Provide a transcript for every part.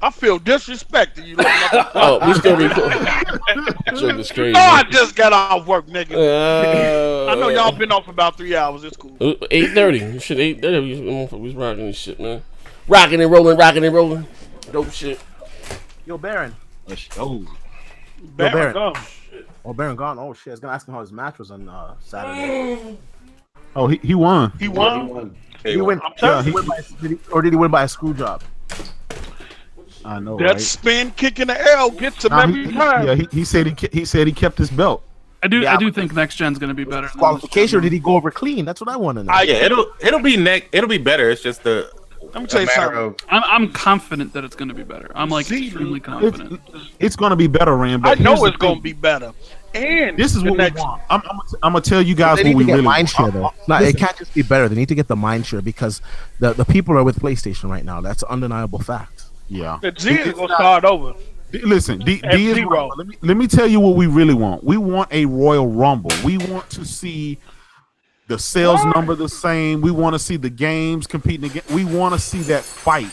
I feel disrespected. You little Oh, we motherfucker. still recording. Joke is You crazy. know I just got off work, nigga. I know y'all Uh, been off about 3 hours. It's cool. 8:30. Shit, 8:30. Motherfucker was rocking this shit, man. Rocking and rolling, rocking and rolling. Dope shit. Yo, Baron. Let's go. Yo, Baron, Baron. go. Oh, Baron gone. Oh shit! I was gonna ask him how his match was on Saturday. Oh, he won. He won. Did he win? I'm telling He you. win by, did he win by a screw job? I know, That right? spin kick in the L gets him Nah, every time. yeah, he said he said he kept his belt. I do Yeah, I do but- think next gen's gonna be better. Than Qualification, or did he go over clean? That's what I want to know. Yeah, it'll be it'll be better. It's just Let me tell you something. I'm confident that it's gonna be better. I'm like See, extremely confident. It's going to be better, Rand. I But know here's the it's gonna thing. be better. And This is the what next, we want. I'm gonna tell you guys They what need we to get really mind share want. though. No, it can't just be better. They need to get the mind share because the people are with PlayStation right now. That's an undeniable fact. Yeah. the G is gonna start over. Listen, D At is zero. wrong. Let me tell you what we really want. We want a Royal Rumble. We want to see the sales number the same. We want to see the games competing again. We want to see that fight.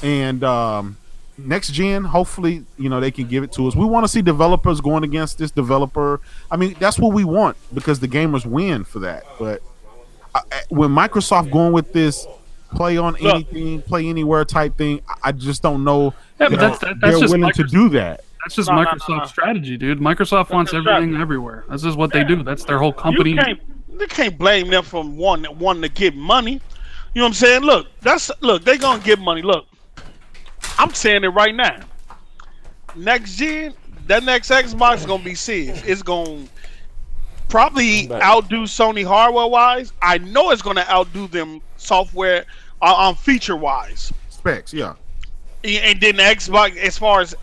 And next gen, hopefully, they can give it to us. We want to see developers going against this developer. I mean, that's what we want because the gamers win for that. But when Microsoft going with this play on anything, play anywhere type thing, I just don't know. Yeah, but that's they're just willing to do that. That's just No, no, Microsoft's no. strategy, dude. Microsoft wants their everything strategy. everywhere. That's just what they do. That's their whole company. They can't blame them for wanting to get money. You know what I'm saying? Look, they gonna get money. Look, I'm saying it right now. Next gen, that next Xbox is gonna be serious. It's gonna probably outdo Sony hardware wise. I know it's gonna outdo them software feature wise. Specs, yeah. And then the Xbox, as far as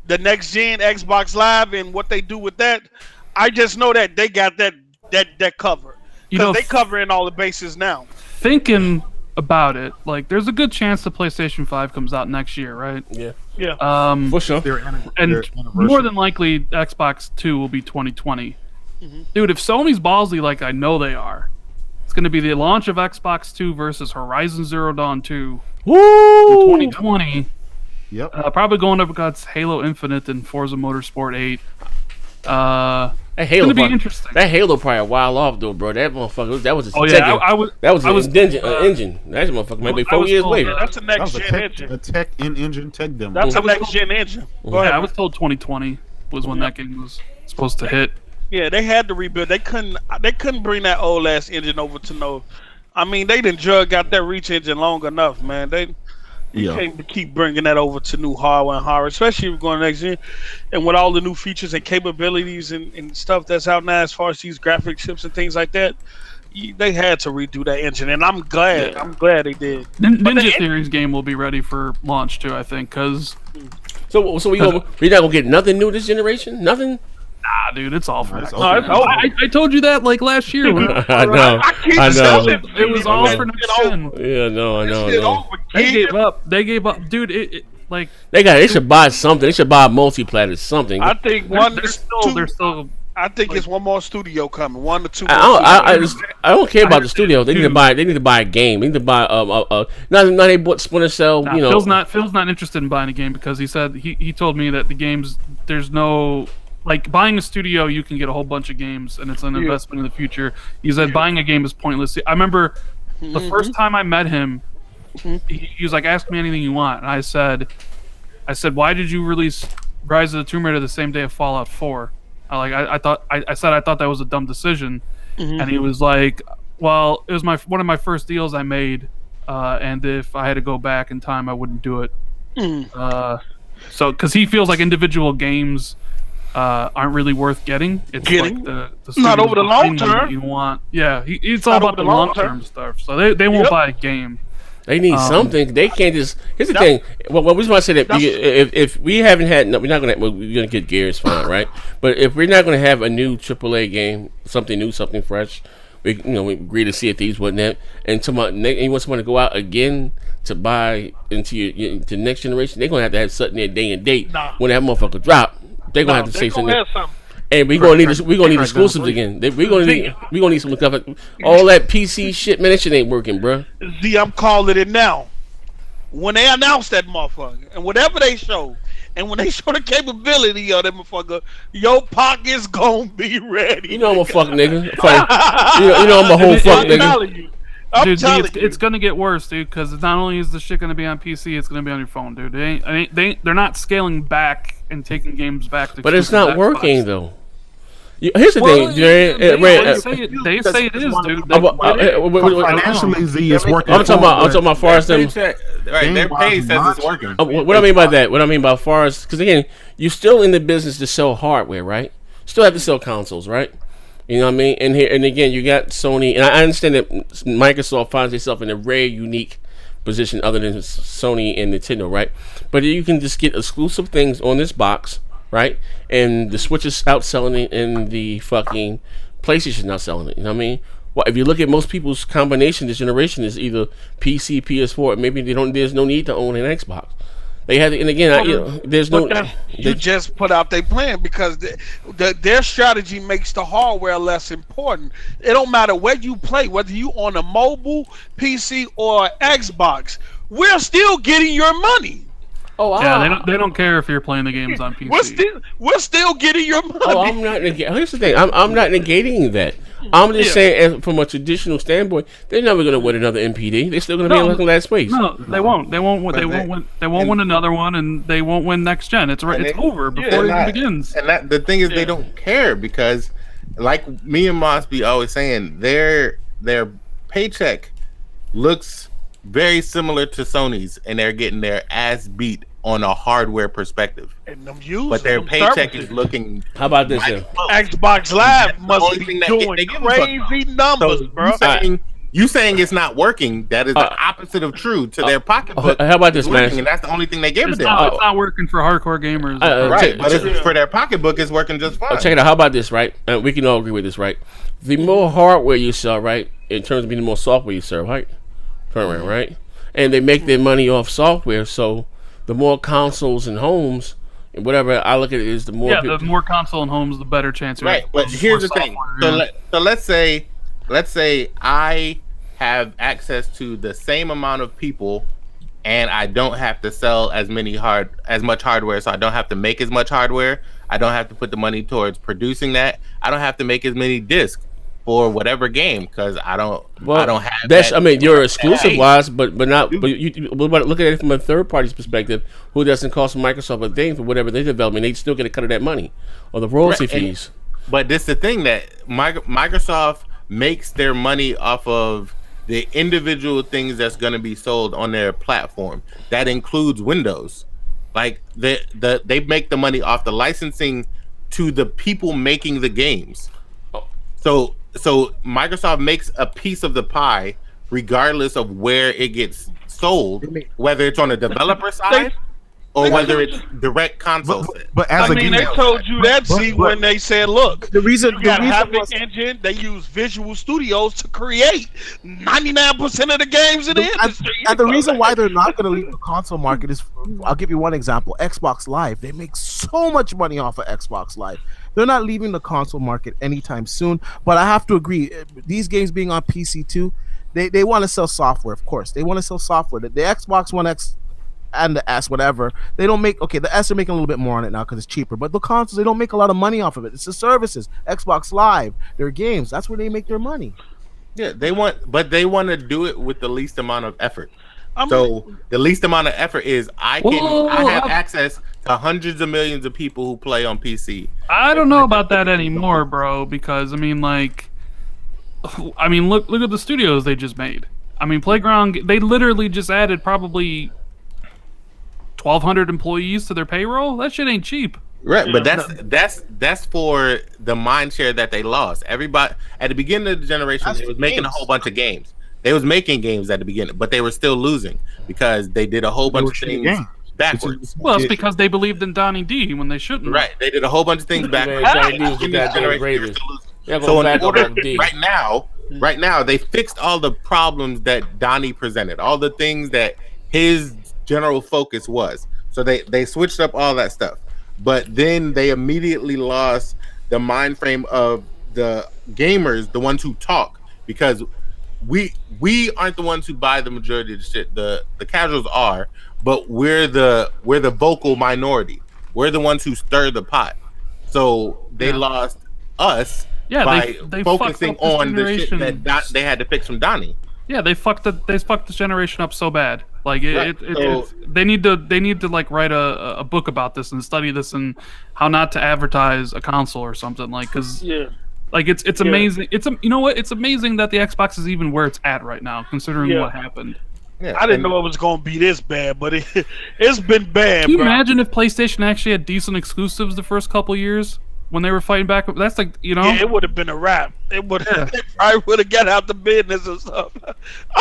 the next gen Xbox Live and what they do with that, I just know that they got that covered. Because they covering all the bases now. Thinking about it, like there's a good chance the PlayStation 5 comes out next year, right? Yeah. Yeah. For sure. And more than likely, Xbox 2 will be 2020. Dude, if Sony's ballsy like I know they are, it's going to be the launch of Xbox 2 versus Horizon Zero Dawn 2 Woo! in 2020. Yep. Probably going up against Halo Infinite and Forza Motorsport 8. That It's Halo going to be probably, interesting. that Halo probably a while off though, bro. That motherfucker, that was a Oh, yeah, that was I was an engine. That motherfucker maybe I 4 was years told later. That's a That next was gen a engine. engine tech demo. That's a next gen engine. Go ahead. I was told 2020 was when that game was supposed to hit. Yeah, they had to rebuild. They couldn't bring that old ass engine over to no. I mean, they done got that Reach engine long enough, man. You can't keep bringing that over to new hardware, especially if we're going next gen. And with all the new features and capabilities and stuff that's out now, as far as these graphic chips and things like that, they had to redo that engine, and I'm glad. I'm glad they did. Ninja Theory's game will be ready for launch too, I think, because So we not gonna get nothing new this generation? Nothing? nah, dude, it's all for It's next over. gen. I told you that like last year. I know. I know. It was all for next gen. Yeah, no, I know. I Shit know. over. They gave up. They gave up, dude. It like They should buy something. They should buy a multiplatter something. I think they're still. I think it's one more studio coming. 1 or 2. I don't care about the studio. They need to buy. They need to buy a game. They need to buy Now they bought Splinter Cell. Nah, Phil's not interested in buying a game because he said he told me that the games there's no like buying a studio you can get a whole bunch of games and it's an investment in the future. He said buying a game is pointless. I remember the first time I met him, he was like, "Ask me anything you want," and I said, "Why did you release Rise of the Tomb Raider the same day of Fallout 4?" I thought that was a dumb decision, and he was like, "Well, it was one of my first deals I made, and if I had to go back in time, I wouldn't do it." So, because he feels like individual games aren't really worth getting. It's like the Not over the long behind them that term. You want, yeah. It's all Not about over the the long long term term. stuff. So they won't buy a game. They need something. They can't just. Here's the thing. Well, we just want to say that if we haven't had, no, we're not gonna. Well, we're gonna get Gears fine, right? But if we're not gonna have a new AAA game, something new, something fresh, we agree to Sea of Thieves, whatnot, and you want someone to go out again to buy into your to the next generation, they're gonna have to have something there day and date when that motherfucker drop. They're gonna have to say something. And we're gonna need exclusives again. We're gonna need some stuff. All that PC shit, man, that shit ain't working, bro. Z, I'm calling it now. when they announce that motherfucker, and whatever they show, and when they show the capability of that motherfucker, your pocket's gonna be ready. You know I'm a fuck nigga. I'm a And whole it- fuck I'm it- nigga. telling you. I'm Dude, telling you. it's gonna get worse, dude. Because not only is the shit gonna be on PC, it's gonna be on your phone, dude. They're not scaling back and taking games back. But it's not Xbox. working though. Here's the Well, thing, Ray. they say it is, dude. Financially, Z is working. I'm talking about far as them. Paycheck, right? Their pay says it's working. What I mean by that, what I mean by far as, because again, you're still in the business to sell hardware, right? Still have to sell consoles, right? You know what I mean? And here, and again, you got Sony, and I understand that Microsoft finds itself in a very unique position, other than Sony and Nintendo, right? But you can just get exclusive things on this box, right? And the Switch is outselling it, and the fucking PlayStation not selling it. You know what I mean? Well, if you look at most people's combination this generation is either PC, PS4, maybe there's no need to own an Xbox. They had, and again, there's no. You just put out their plan because their strategy makes the hardware less important. It don't matter where you play, whether you on a mobile, PC, or Xbox. We're still getting your money. Yeah, they don't care if you're playing the games on PC. We're still getting your money. Oh, I'm not. Here's the thing. I'm not negating that. I'm just saying, from a traditional standpoint, they're never going to win another MPD. They're still going to be in last place. No, they won't. They won't win another one, and they won't win next gen. It's over before it even begins. And the thing is, they don't care because, like me and Moss be always saying, their paycheck looks very similar to Sony's, and they're getting their ass beat on a hardware perspective. And but their paycheck is looking. How about this? Xbox Live must be doing crazy numbers, bro. You saying it's not working? That is the opposite of true to their pocketbook. How about this, man? And that's the only thing they give It's them. not, it's not working for hardcore gamers. Right, but for their pocketbook, it's working just fine. Check it out. How about this, right? We can all agree with this, right? The more hardware you sell, right, in terms of being the more software you sell, right? Right? And they make their money off software, so the more consoles and homes and whatever I look at it is the more the more console and homes, the better chance. Right, but here's the thing. So let's say I have access to the same amount of people, and I don't have to sell as much hardware, so I don't have to make as much hardware. I don't have to put the money towards producing that. I don't have to make as many discs for whatever game because I don't have. That's that, I mean, you're exclusive wise, but not. But you look at it from a third party's perspective, who doesn't cost Microsoft a thing for whatever they develop, and they still get a cut of that money or the royalty fees. But this is the thing that Microsoft makes their money off of the individual things that's going to be sold on their platform. That includes Windows. Like they make the money off the licensing to the people making the games. So Microsoft makes a piece of the pie regardless of where it gets sold, whether it's on the developer side or whether it's direct console. But as they told you that when they said, look, the reason you got Havoc Engine, they use Visual Studios to create 99% of the games in the industry. And the reason why they're not going to leave the console market is, I'll give you one example, Xbox Live. They make so much money off of Xbox Live. They're not leaving the console market anytime soon. But I have to agree, these games being on PC too, they want to sell software, of course. They want to sell software. The Xbox One X and the S, whatever, they don't make, okay, the S are making a little bit more on it now because it's cheaper, but the consoles, they don't make a lot of money off of it. It's the services, Xbox Live, their games, that's where they make their money. Yeah, they want to do it with the least amount of effort. So the least amount of effort is I have access to hundreds of millions of people who play on PC. I don't know about that anymore, bro, because look at the studios they just made. Playground, they literally just added probably 1,200 employees to their payroll. That shit ain't cheap. Right, but that's for the mind share that they lost. Everybody at the beginning of the generation, they was making a whole bunch of games. They was making games at the beginning, but they were still losing because they did a whole bunch of things backwards. Well, it's because they believed in Donnie D when they shouldn't. Right, they did a whole bunch of things backwards. So in order, right now, they fixed all the problems that Donnie presented, all the things that his general focus was. So they switched up all that stuff. But then they immediately lost the mind frame of the gamers, the ones who talk, because we aren't the ones who buy the majority of the shit. The casuals are, but we're the vocal minority. We're the ones who stir the pot. So they lost us by they focusing on the shit that they had to fix from Donnie. Yeah, they fucked this generation up so bad. Like they need to like write a book about this and study this and how not to advertise a console or something, like, because like it's amazing. You know what? It's amazing that the Xbox is even where it's at right now, considering what happened. Yeah, I didn't know it was going to be this bad, but it's been bad. Can you imagine if PlayStation actually had decent exclusives the first couple years when they were fighting back? That's like, yeah, it would have been a wrap. It would have. They probably would have got out the business and stuff.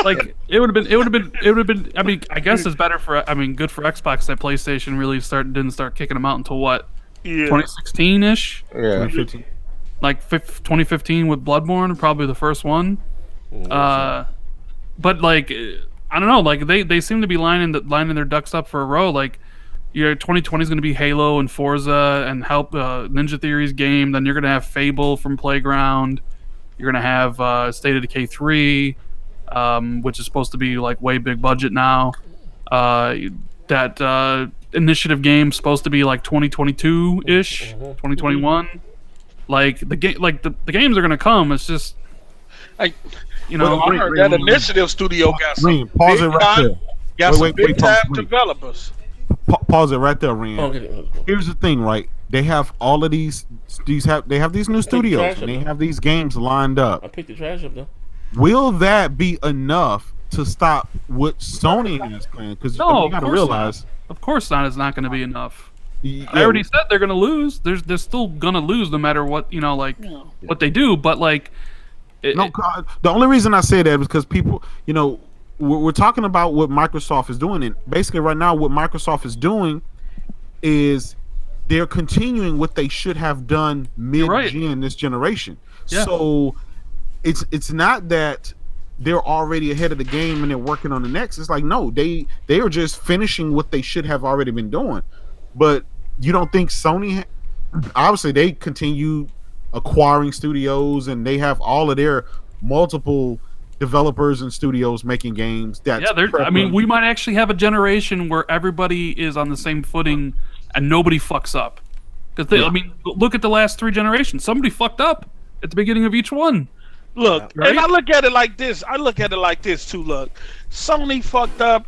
Like it would have been. I mean, I guess it's better for. I mean, good for Xbox that PlayStation really didn't start kicking them out until what? 2016 ish. Yeah, 2015. Like 2015 with Bloodborne, probably the first one. But like, I don't know. Like they seem to be lining their ducks up for a row. Like, your 2020 is going to be Halo and Forza and Ninja Theory's game. Then you're going to have Fable from Playground. You're going to have State of Decay 3, which is supposed to be like way big budget now. That Initiative game's supposed to be like 2022-ish, 2021. Like the games are going to come. It's just, you know, I heard that Initiative studio got some pause it right there. Got some big time developers. Pause it right there, Rand. Here's the thing, right? They have all of these new studios and they have these games lined up. I picked the trash up though. Will that be enough to stop what Sony has planned? Because you got to realize, of course not. It's not going to be enough. I already said they're going to lose. They're still going to lose no matter what, what they do. But like, the only reason I say that is because people, we're talking about what Microsoft is doing, and basically right now what Microsoft is doing is they're continuing what they should have done mid-gen this generation. Yeah. So it's not that they're already ahead of the game and they're working on the next. It's like, no, they are just finishing what they should have already been doing. But you don't think Sony, obviously they continue acquiring studios and they have all of their multiple developers and studios making games. I mean, we might actually have a generation where everybody is on the same footing and nobody fucks up. Because I mean, look at the last 3 generations. Somebody fucked up at the beginning of each one. Look, and I look at it like this. Too. Look, Sony fucked up.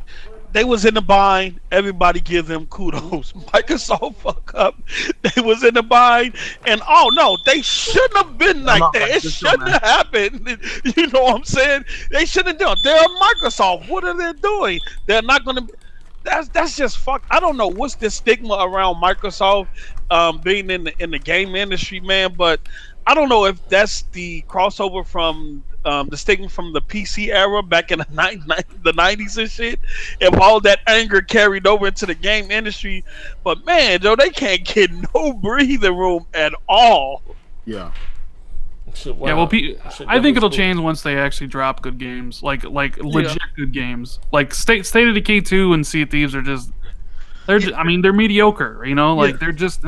They was in the bind. Everybody give them kudos. Microsoft fuck up. They was in the bind. And oh no, they shouldn't have been like that. It shouldn't have happened. You know what I'm saying? They shouldn't have done. They're Microsoft. What are they doing? They're not gonna. That's just fuck. I don't know what's the stigma around Microsoft being in the game industry, man. But I don't know if that's the crossover from the stigma from the PC era back in the 90s and shit. If all that anger carried over into the game industry, but man, Joe, they can't get no breathing room at all. Yeah. Well, I think it'll change once they actually drop good games, like legit good games. Like State of Decay 2 and Sea of Thieves are they're mediocre. They're just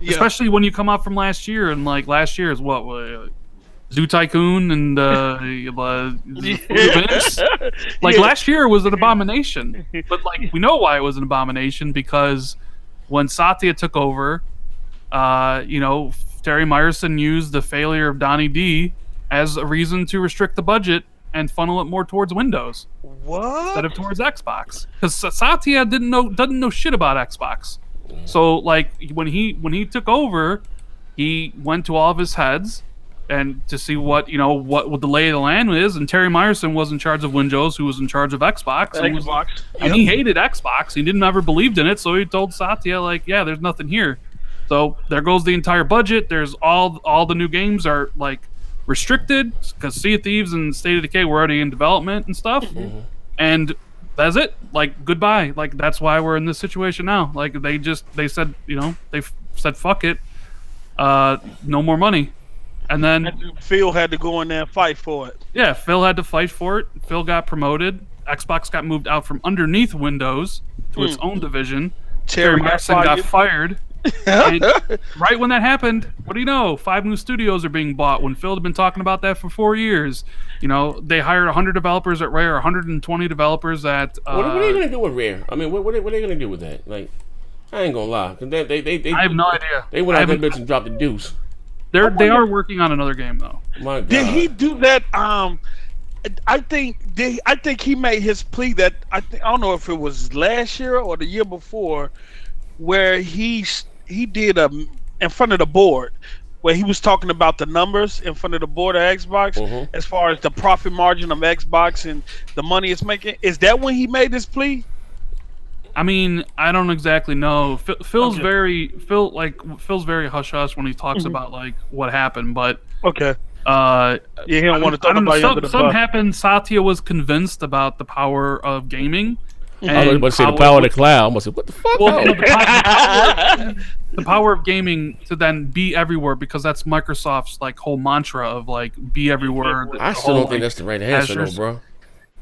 especially when you come out from last year, and like last year is what Zoo Tycoon and events. Last year was an abomination, but like we know why it was an abomination, because when Satya took over, Terry Myerson used the failure of Donnie D as a reason to restrict the budget and funnel it more towards Windows instead of towards Xbox, because Satya doesn't know shit about Xbox. So like when he took over, he went to all of his heads and to see what the lay of the land is, and Terry Myerson was in charge of Windows, who was in charge of Xbox. And he hated Xbox. He didn't ever believed in it, so he told Satya, like, yeah, there's nothing here. So there goes the entire budget. There's all the new games are like restricted because Sea of Thieves and State of Decay were already in development and stuff. Mm-hmm. And that's it. Like, goodbye. Like, that's why we're in this situation now. Like, they said, they said, fuck it. No more money. And then Phil had to go in there and fight for it. Yeah, Phil had to fight for it. Phil got promoted. Xbox got moved out from underneath Windows to its own division. Terry Myerson got fired. And right when that happened, what do you know? 5 new studios are being bought when Phil had been talking about that for 4 years. You know, they hired 100 developers at Rare, 120 developers at... What are they going to do with Rare? I mean, what are they going to do with that? Like, I ain't going to lie. Cause they I have no idea. They went out that bitch and dropped the deuce. They are working on another game, though. My God. Did he do that? I think he made his plea that I don't know if it was last year or the year before, where he did in front of the board, where he was talking about the numbers in front of the board of Xbox as far as the profit margin of Xbox and the money it's making. Is that when he made this plea? I mean, I don't exactly know. Phil's very hush hush when he talks about like what happened, but okay. He don't want to talk about something happened. Satya was convinced about the power of gaming. I was about to say the power of the cloud. I was like, what the fuck? Well, the power of gaming to then be everywhere, because that's Microsoft's like whole mantra of like be everywhere. I still don't think that's the right answer, though, bro.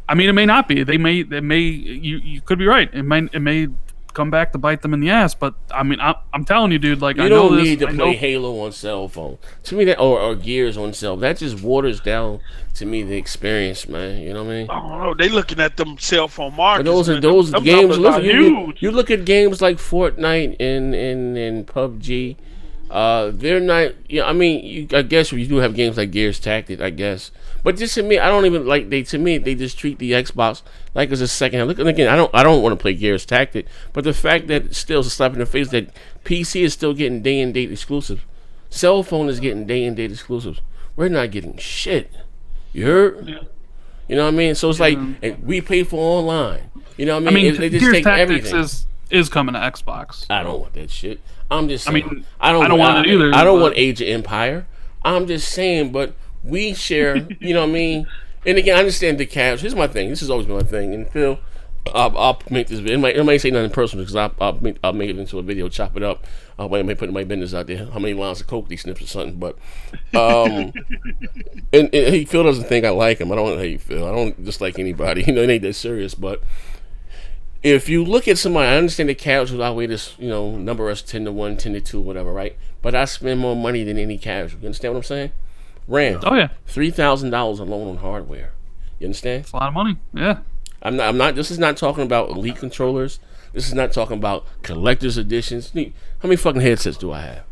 I mean, it may not be. They may. You could be right. It may come back to bite them in the ass. But I mean, I'm telling you, dude. Like, you don't need to play Halo on cell phone. To me, that or Gears on cell. That just waters down to me the experience, man. You know what I mean? Oh no, they looking at them cell phone markets. But those games. Look, you look at games like Fortnite and PUBG. They're not. Yeah, I mean, I guess you do have games like Gears Tactics, I guess. But just to me, I don't even like to me they just treat the Xbox like it's a second hand. Look, and again, I don't want to play Gears Tactics, but the fact that it's still a slap in the face that PC is still getting day and date exclusives, cell phone is getting day and date exclusives. We're not getting shit. You heard? Yeah. You know what I mean? So it's like we pay for online. You know what I mean? They just Gears take Tactics everything. is coming to Xbox. I don't want that shit. I'm just saying. I mean, I don't want it either. I don't want Age of Empire. I'm just saying, but we share, you know what I mean? And again, I understand the cash. Here's my thing. This has always been my thing. And Phil, I'll make this video. It might say nothing personal because I'll make it into a video, chop it up. I may put my business out there. How many lines of coke he snips or something. But, and Phil doesn't think I like him. I don't hate Phil. I don't dislike anybody. You know, it ain't that serious. But if you look at somebody, I understand the casuals outweigh this, you know, number us 10 to 1, 10 to 2, whatever, right? But I spend more money than any casual. You understand what I'm saying? Rand. Oh yeah. $3,000 alone on hardware. You understand? It's a lot of money. Yeah. I'm not. This is not talking about elite controllers. This is not talking about collector's editions. How many fucking headsets do I have?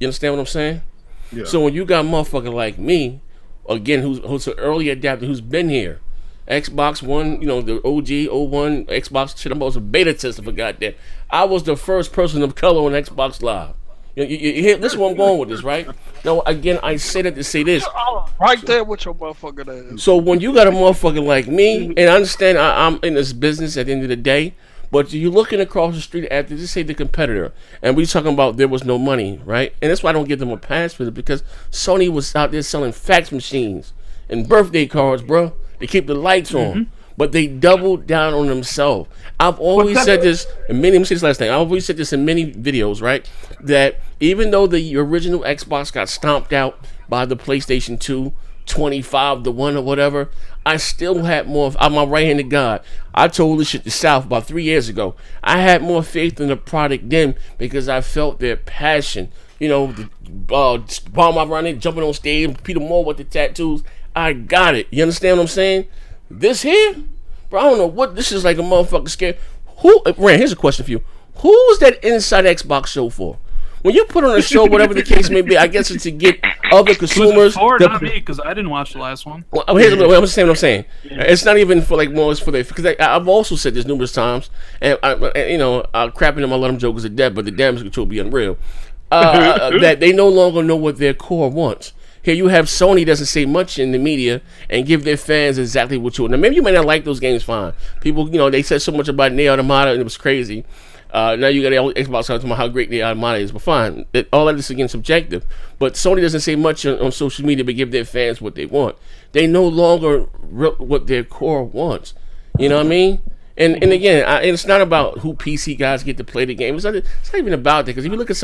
You understand what I'm saying? Yeah. So when you got a motherfucker like me, again, who's an early adapter, who's been here, Xbox One, you know, the OG 01 Xbox shit. I'm also a beta tester for goddamn. I was the first person of color on Xbox Live. You hear, this is where I'm going with this, right? Now, again, I say that to say this. Right there with your motherfucker ass. So when you got a motherfucker like me, and I understand I'm in this business at the end of the day, but you're looking across the street at, just say the competitor, and we talking about there was no money, right? And that's why I don't give them a pass for it, because Sony was out there selling fax machines and birthday cards, bro. They keep the lights on. But they doubled down on themselves. I've always said this in many. Let me say this last thing. I've always said this in many videos, right? That even though the original Xbox got stomped out by the PlayStation 2, 25 to 1 or whatever, I still had more. I'm my right-handed God. I told this shit to South about 3 years ago. I had more faith in the product then because I felt their passion. You know, the bomb I running, jumping on stage, Peter Moore with the tattoos. I got it. You understand what I'm saying? This here, bro, I don't know what this is, like a motherfucker scared. Rand, here's a question for you. Who was that Inside Xbox show for? When you put on a show, whatever the case may be, I guess it's to get other consumers. Thor, not me, because I didn't watch the last one. Well, here's what I'm saying. Yeah. It's not even for like more. It's for because I've also said this numerous times, and you know, crapping them, I let them jokers are dead, but the damage control be unreal. That they no longer know what their core wants. Here you have Sony doesn't say much in the media and give their fans exactly what you want. Now maybe you may not like those games, fine. People, you know, they said so much about Nier Automata and it was crazy. Now you got the Xbox talking about how great Nier Automata is, but fine. All that is again subjective. But Sony doesn't say much on social media but give their fans what they want. They no longer what their core wants. You know what I mean? And again, it's not about who PC guys get to play the game. It's not even about that, because if you look at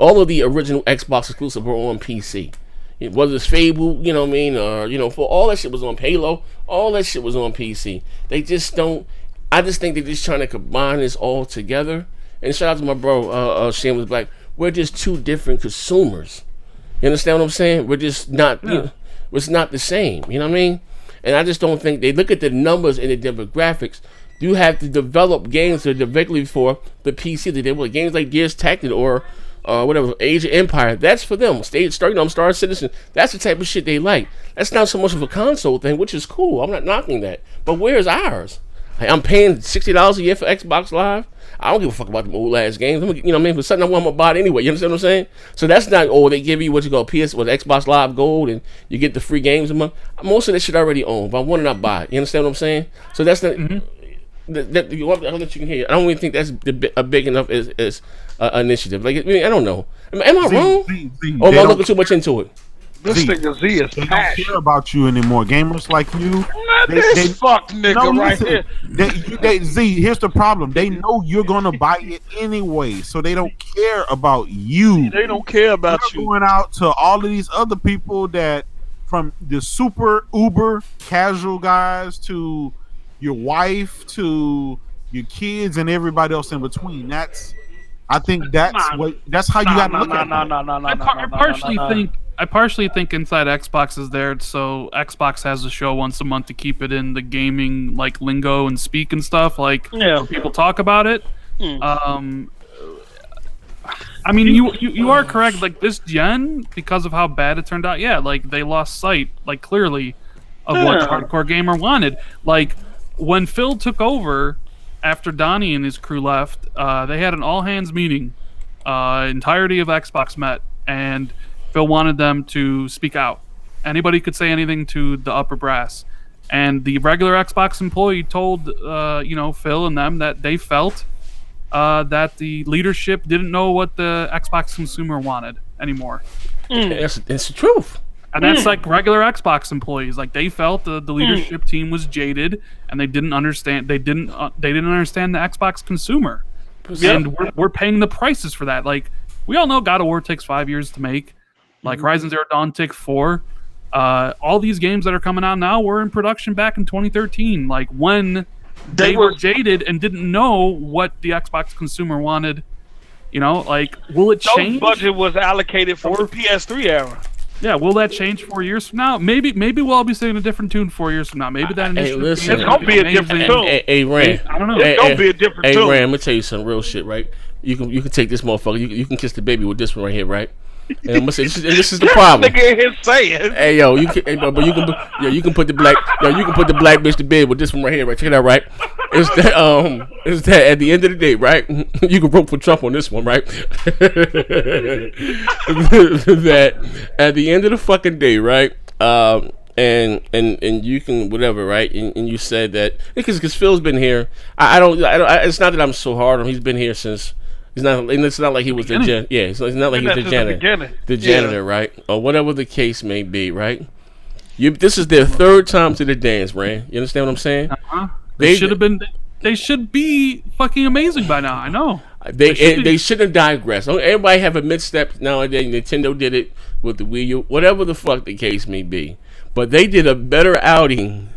all of the original Xbox exclusives were on PC. Whether it's Fable, you know what I mean, or, you know, for all that shit was on Halo, all that shit was on PC. They just don't, I just think they're just trying to combine this all together And shout out to my bro, Shane was Black. We're just two different consumers. You understand what I'm saying? We're just not. You know, it's not the same. You know what I mean? And I just don't think they look at the numbers and the demographics. You have to develop games that are directly for the PC. They develop games like Gears Tactics or whatever, Age of Empire. That's for them. Star Citizen. That's the type of shit they like. That's not so much of a console thing, which is cool. I'm not knocking that. But where's ours? I'm paying $60 a year for Xbox Live. I don't give a fuck about them old ass games. You know what I mean? For something I want to buy it anyway. You understand what I'm saying? So that's not, they give you what you call Xbox Live Gold, and you get the free games a month. Most of that shit I already own, but I want to not buy it. You understand what I'm saying? So that's not. I'll let you hear. I don't even think that's a big enough as initiative. Like, I mean, I don't know. Am I wrong? Or am I looking too much into it? This nigga Z is they don't care about you anymore. Gamers like you, they fucked nigga right here. Z, here's the problem. They know you're gonna buy it anyway, so they don't care about you. They don't care about you. Going out to all of these other people that, from the super uber casual guys to your wife to your kids and everybody else in between. I think that's how you got to look at it. I partially think Inside Xbox is there, so Xbox has a show once a month to keep it in the gaming like lingo and speak and stuff. Like people talk about it. I mean, you are correct. Like this gen, because of how bad it turned out, like they lost sight, like clearly, of what the hardcore gamer wanted. Like when Phil took over after Donnie and his crew left, they had an all hands meeting. Entirety of Xbox met, and Phil wanted them to speak out. Anybody could say anything to the upper brass. And the regular Xbox employee told Phil and them that they felt that the leadership didn't know what the Xbox consumer wanted anymore. It's the truth. And that's like regular Xbox employees. Like they felt the leadership team was jaded, and they didn't understand. They didn't understand the Xbox consumer. And we're paying the prices for that. Like we all know, God of War takes 5 years to make. Like Horizon Zero Dawn took 4. All these games that are coming out now were in production back in 2013. Like when they were jaded and didn't know what the Xbox consumer wanted. You know, like will it change? No budget was allocated for the PS3 era. Yeah, will that change 4 years from now? Maybe we'll all be singing a different tune 4 years from now. Maybe that initiative. Listen, it's gonna be a different tune. Hey, Ran. I don't know. It's gonna be a different tune. Hey, Ran, I'm gonna tell you some real shit, right? You can take this motherfucker. You can kiss the baby with this one right here, right? And I'm gonna say this is the problem. Nigga here saying. Hey yo, you can put the black bitch to bed with this one right here, right? Check it out, right? It's that at the end of the day, right? You can vote for Trump on this one, right? That at the end of the fucking day, right? And you can whatever, right? And you said that because Phil's been here. I don't. It's not that I'm so hard on him. He's been here since. It's not like he was the janitor. Yeah, it's not like he's the janitor. The janitor, right? Or whatever the case may be, right? This is their third time to the dance, Rand. You understand what I'm saying? They should have been. They should be fucking amazing by now. I know. They shouldn't digress. Everybody have a misstep nowadays. Nintendo did it with the Wii U. Whatever the fuck the case may be, but they did a better outing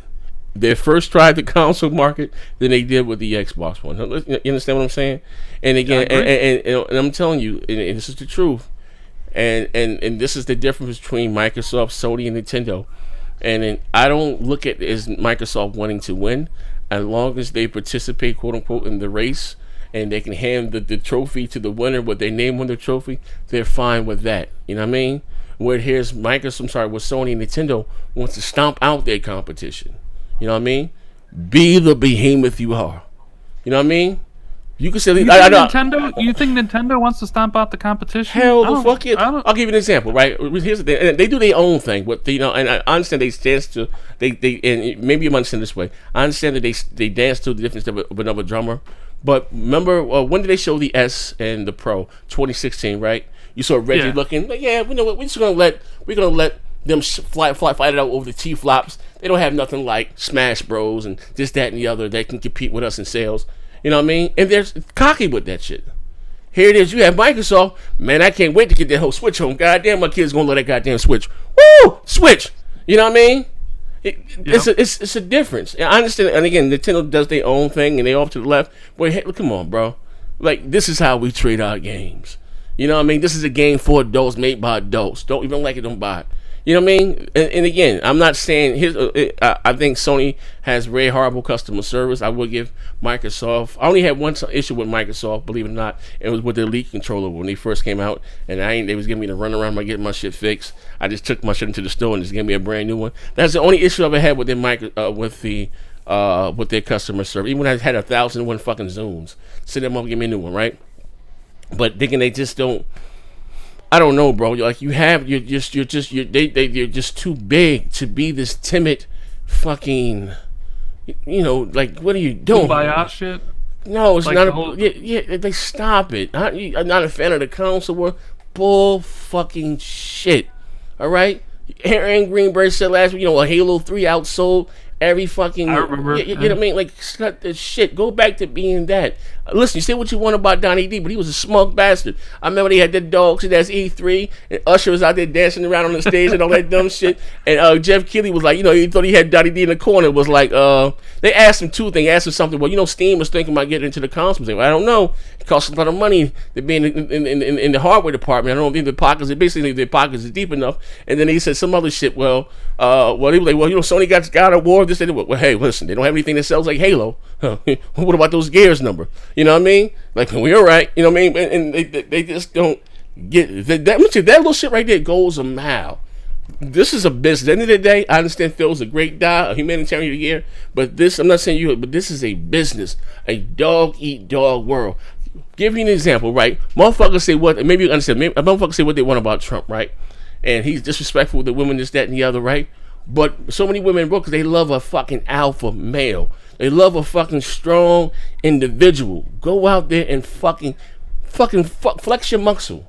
their first try at the console market than they did with the Xbox One. You understand what I'm saying? And again, and I'm telling you, and this is the truth, and this is the difference between Microsoft, Sony, and Nintendo. And I don't look at it as Microsoft wanting to win, as long as they participate, quote unquote, in the race, and they can hand the trophy to the winner with their name on the trophy. They're fine with that. You know what I mean? Where here's Microsoft, where Sony and Nintendo wants to stomp out their competition. You know what I mean? Be the behemoth you are. You know what I mean? You can say you think Nintendo wants to stomp out the competition? Hell the fuck yeah. I'll give you an example, right? Here's the thing. They do their own thing, but and I understand they dance to they and maybe you understand this way. I understand that they dance to the difference of another drummer. But remember when did they show the S and the Pro? 2016, right? You saw Reggie looking like, you know what, we're gonna let them fight it out over the T-flops. They don't have nothing like Smash Bros. And this, that, and the other that can compete with us in sales. You know what I mean? And they're cocky with that shit. Here it is. You have Microsoft. Man, I can't wait to get that whole Switch home. Goddamn, my kid's gonna love that goddamn Switch. Woo! Switch! You know what I mean? It's a difference. And I understand. And again, Nintendo does their own thing, and they off to the left. But hey, come on, bro. Like, this is how we treat our games. You know what I mean? This is a game for adults, made by adults. Don't even like it, don't buy it. You know what I mean? And again, I'm not saying I think Sony has very horrible customer service. I would give Microsoft. I only had one issue with Microsoft, believe it or not. It was with the Elite controller when they first came out, and they was giving me the runaround by getting my shit fixed. I just took my shit into the store and just gave me a brand new one. That's the only issue I've ever had with with their customer service. Even when I had 1,001 fucking Zooms, send them up and give me a new one, right? But thinking they just don't. I don't know, bro. Like you're just too big to be this timid, fucking. You know, like what are you doing? Kumbaya shit. No, it's like not. They stop it. I'm not a fan of the console. Bull fucking shit. All right. Aaron Greenberg said last week, a Halo 3 outsold every fucking. I remember. You know what I mean? Like, cut the shit. Go back to being that. Listen, you say what you want about Donnie D, but he was a smug bastard. I remember they had that dog shit. That's E3, and Usher was out there dancing around on the stage and all that dumb shit. And Jeff Keighley was like, he thought he had Donnie D in the corner. It was like, they asked him two things. They asked him something. Well, Steam was thinking about getting into the console. Well, I don't know. It costs a lot of money to be in the hardware department. I don't think their pockets are deep enough. And then he said some other shit. Well, he was like, Sony got God of War. This, well, hey, listen, they don't have anything that sells like Halo. Huh. What about those Gears number? You know what I mean? Like, we're all right. You know what I mean? And they just don't get that little shit right there goes a mile. This is a business. At the end of the day, I understand Phil's a great guy, a humanitarian year, but this, I'm not saying you, but this is a business, a dog-eat-dog world. Give you an example, right? Motherfuckers say what, maybe you understand, motherfuckers say what they want about Trump, right? And he's disrespectful with the women, this, that, and the other, right? But so many women, bro, because they love a fucking alpha male. They love a fucking strong individual. Go out there and fucking flex your muscle.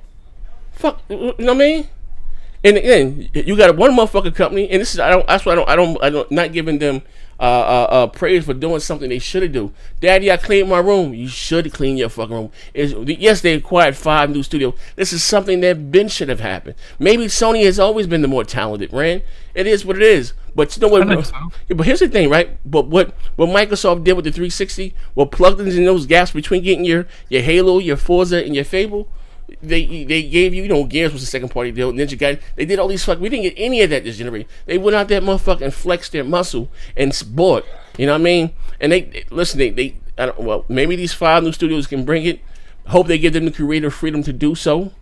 Fuck, you know what I mean? And again, you got one motherfucking company, and this is that's why I don't not giving them praise for doing something they should do. Daddy, I cleaned my room. You should clean your fucking room. Yes, they acquired 5 new studios. This is something that should have happened. Maybe Sony has always been the more talented, Rand. It is what it is. But you know what? Yeah, but here's the thing, right? But what Microsoft did with the 360, plugged in those gaps between getting your Halo, your Forza, and your Fable. They gave you, Gears was the second party deal. Ninja Gaiden, they did all these we didn't get any of that this generation. They went out there, motherfucker, and flexed their muscle and bought. You know what I mean? And maybe these 5 new studios can bring it. Hope they give them the creative freedom to do so.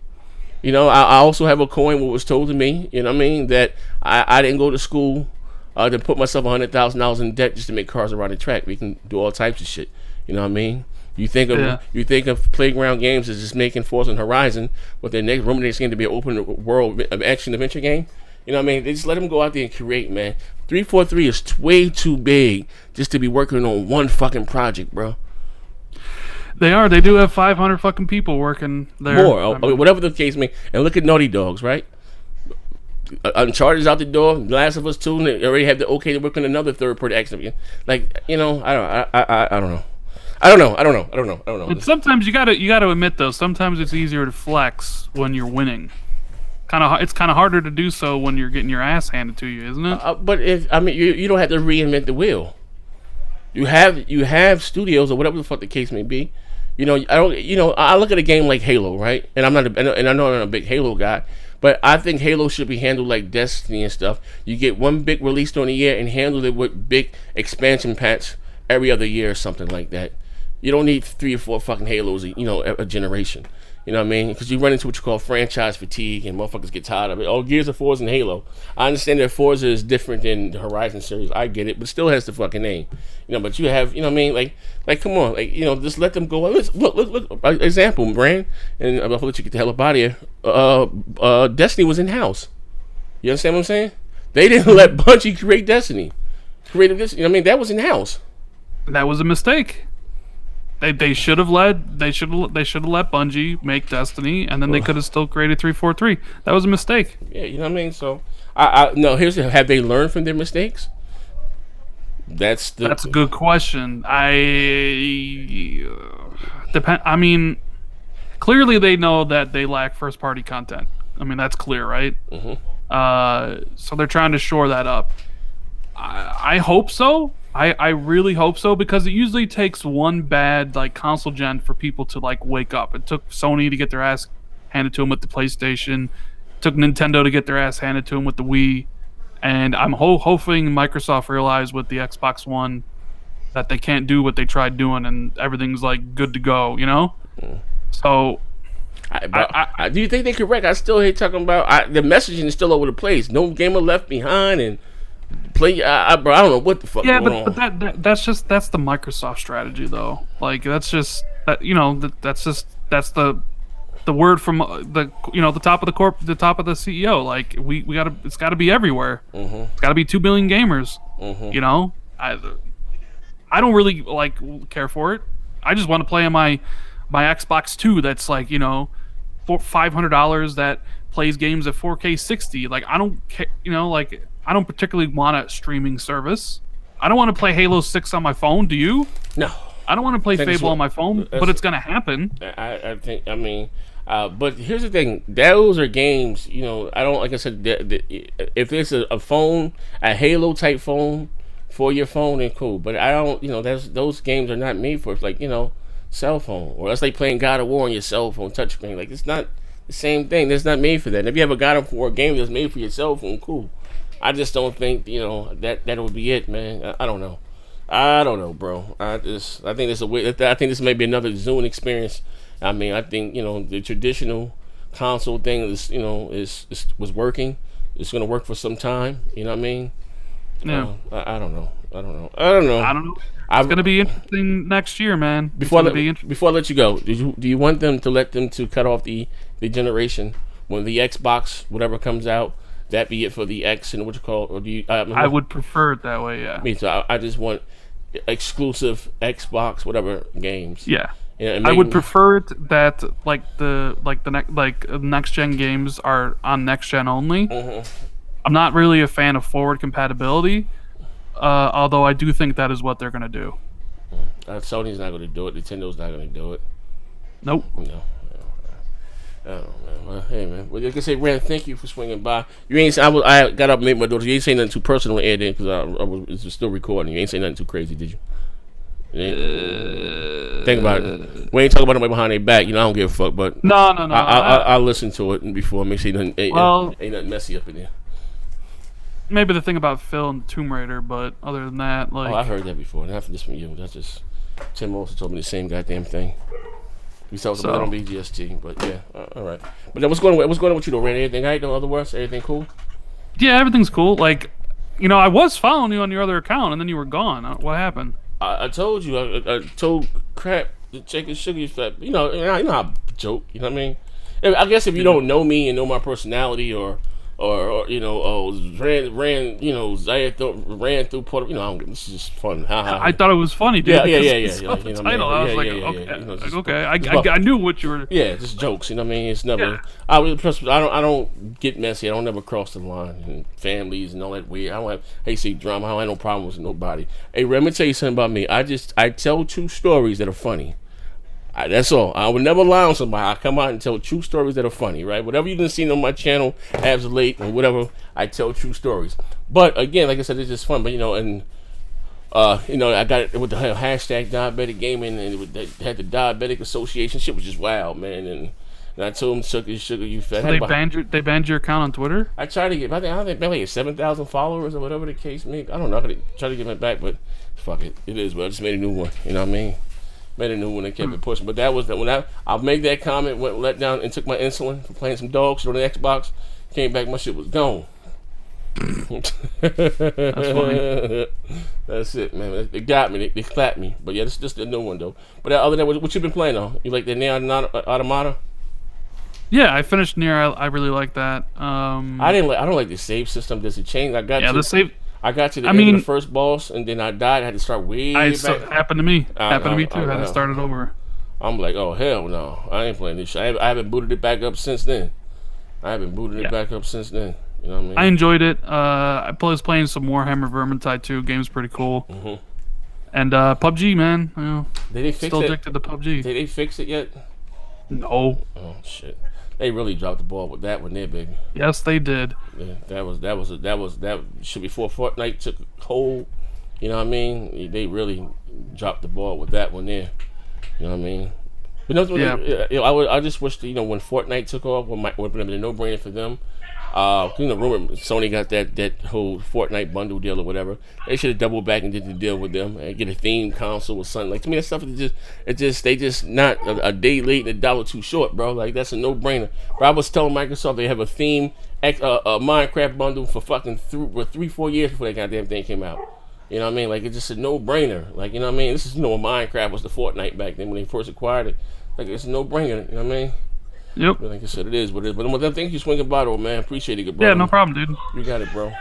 I also have a coin what was told to me. You know what I mean? That I didn't go to school to put myself $100,000 in debt just to make cars around the track. We can do all types of shit. You know what I mean? You think of Playground Games as just making Forza and Horizon, but their next game to be an open world action adventure game. You know what I mean? They just let them go out there and create, man. 343 is way too big just to be working on one fucking project, bro. They are. They do have 500 fucking people working there. More, whatever the case may. And look at Naughty Dogs, right? Uncharted's out the door. Last of Us 2, and they already have the okay to work on another third-party action. Like, I don't know. I don't know. And sometimes you gotta admit though. Sometimes it's easier to flex when you're winning. It's kind of harder to do so when you're getting your ass handed to you, isn't it? But you don't have to reinvent the wheel. You have studios or whatever the fuck the case may be. I look at a game like Halo, right? And I know I'm not a big Halo guy, but I think Halo should be handled like Destiny and stuff. You get one big release during the year and handle it with big expansion packs every other year or something like that. You don't need 3 or 4 fucking Halos, a generation. You know what I mean? Because you run into what you call franchise fatigue, and motherfuckers get tired of it. Oh, Gears of Forza and Halo. I understand that Forza is different than the Horizon series. I get it, but still has the fucking name. But you have, you know what I mean? Like, come on, just let them go. Look. Example, Brand, and I'll let you get the hell up out of here. Destiny was in house. You understand what I'm saying? They didn't let Bungie create Destiny. That was in house. That was a mistake. They should have let Bungie make Destiny, and then they could have still created 343. That was a mistake. Yeah, you know what I mean. So have they learned from their mistakes? That's a good question. Clearly they know that they lack first party content. That's clear, right? Mm-hmm. So they're trying to shore that up. I hope so. I really hope so, because it usually takes one bad like console gen for people to like wake up. It took Sony to get their ass handed to them with the PlayStation. It took Nintendo to get their ass handed to them with the Wii. And I'm hoping Microsoft realized with the Xbox One that they can't do what they tried doing, and everything's like good to go, you know? So do you think they correct? I still hate talking about the messaging is still over the place. No gamer left behind, and play. Bro, I don't know what the fuck. Yeah, going but on. that's the Microsoft strategy, though. Like that's just that, you know, that's the word from the top of the top of the CEO. Like we gotta, it's got to be everywhere. It's got to be 2 billion gamers. You know, I don't really like care for it. I just want to play on my Xbox 2. That's like, you know, $500 that plays games at 4K 60. Like I don't care, you know, like I don't particularly want a streaming service. I don't want to play Halo 6 on my phone. Do you? No. I don't want to play Fable on my phone, but it's gonna happen. I think. I mean, but here's the thing: those are games. You know, I don't like I said. If it's a phone, a Halo type phone for your phone, then cool. But I don't. You know, those games are not made for like, you know, cell phone, or that's like playing God of War on your cell phone touchscreen. Like it's not the same thing. That's not made for that. And if you have a God of War game that's made for your cell phone, cool. I just don't think, you know, that would be it, man. I don't know. I don't know, bro. I think this I think this may be another Zune experience. I mean, I think, you know, the traditional console thing is, you know, was working. It's gonna work for some time. You know what I mean? Yeah. I don't know. It's gonna be interesting next year, man. Before I let you go, do you want them to cut off the generation when the Xbox whatever comes out? That be it for the X and what you call, or do you? I would prefer it that way. Yeah. Me too. I just want exclusive Xbox whatever games. Yeah. Yeah, I would prefer it that the next gen games are on next gen only. I'm not really a fan of forward compatibility, although I do think that is what they're gonna do. Sony's not gonna do it. Nintendo's not gonna do it. Nope. No. Oh man, well, hey man. Well, like I say, Rand, thank you for swinging by. You ain't. I got up and made my daughter. You ain't saying nothing too personal in there because I was still recording. You ain't saying nothing too crazy, did you? Think about it. We ain't talking about nobody behind their back. You know, I don't give a fuck. But no. I'll listen to it before. Make sure ain't nothing messy up in there. Maybe the thing about Phil and Tomb Raider, but other than that, like, I've heard that before. Not from this from you. That's just Tim also told me the same goddamn thing. We talked about it on BGST, but yeah, all right. But then what's going on with you though, Randy? Anything right? No other words? Everything cool? Yeah, everything's cool. Like, you know, I was following you on your other account, and then you were gone. What happened? I told you. I told Crap to check his sugar fat. You know I joke. You know what I mean? I guess if you don't know me and know my personality, or you know, ran you know, Zaire ran through Puerto. You know, this is just fun. I thought it was funny, dude. Yeah. The title. I was like, okay, you know, okay. I knew what you were. Yeah, just jokes. You know what I mean? It's never. Yeah. I don't get messy. I don't never cross the line. And families and all that weird. I don't have. Hey, see drama. I don't have no problems with nobody. Hey, let me tell you something about me. I tell true stories that are funny. That's all. I would never lie on somebody. I come out and tell true stories that are funny, right? Whatever you done seen on my channel, Abs Late or whatever, I tell true stories. But again, like I said, it's just fun. But you know, and you know, I got it with the hashtag diabetic gaming, and it had the diabetic association. Shit was just wild, man. And I told him, sugar, you fat. So they banned your account on Twitter? I tried to get. I think maybe 7,000 followers or whatever the case may be. I don't know. I tried to get it back, but fuck it. It is. But I just made a new one. You know what I mean? Made a new one and kept it pushing. But that was when I made that comment, went let down and took my insulin for playing some dog shit on the Xbox. Came back, my shit was gone. That's funny. That's it, man. They got me. They clapped me. But yeah, this is just a new one though. But other than that, what you been playing though? You like the Nier Automata? Yeah, I finished Nier. I really like that. I don't like the save system. Does it change? The save. I got to the end of the first boss, and then I died. I had to start way back. Happened to me. Happened to me too. I had to start it over. I'm like, oh hell no, I ain't playing this shit. I haven't booted it back up since then. You know what I mean? I enjoyed it. I was playing some Warhammer Vermintide 2. Game's pretty cool. And PUBG, man. You know, did they fix still it? addicted to PUBG. Did they fix it yet? No. Oh shit. They really dropped the ball with that one there, baby. Yes, they did. Yeah, that should before Fortnite took hold. You know what I mean? They really dropped the ball with that one there. You know what I mean? But I just wish that, when Fortnite took off, when it would have been a no-brainer for them. Rumor Sony got that whole Fortnite bundle deal or whatever. They should have doubled back and did the deal with them and get a themed console or something. Like, to me, that stuff is they just not a day late and $1 too short, bro. Like, that's a no-brainer. But I was telling Microsoft they have a theme a Minecraft bundle for fucking 3-4 years before that goddamn thing came out. You know what I mean? Like, it's just a no-brainer. Like, you know what I mean? This is Minecraft was the Fortnite back then when they first acquired it. Like, it's a no-brainer. You know what I mean? Yep. But like I said, it is what it is. But thank you, Swinging Bottle, man. Appreciate it, good brother. Yeah, no problem, dude. You got it, bro.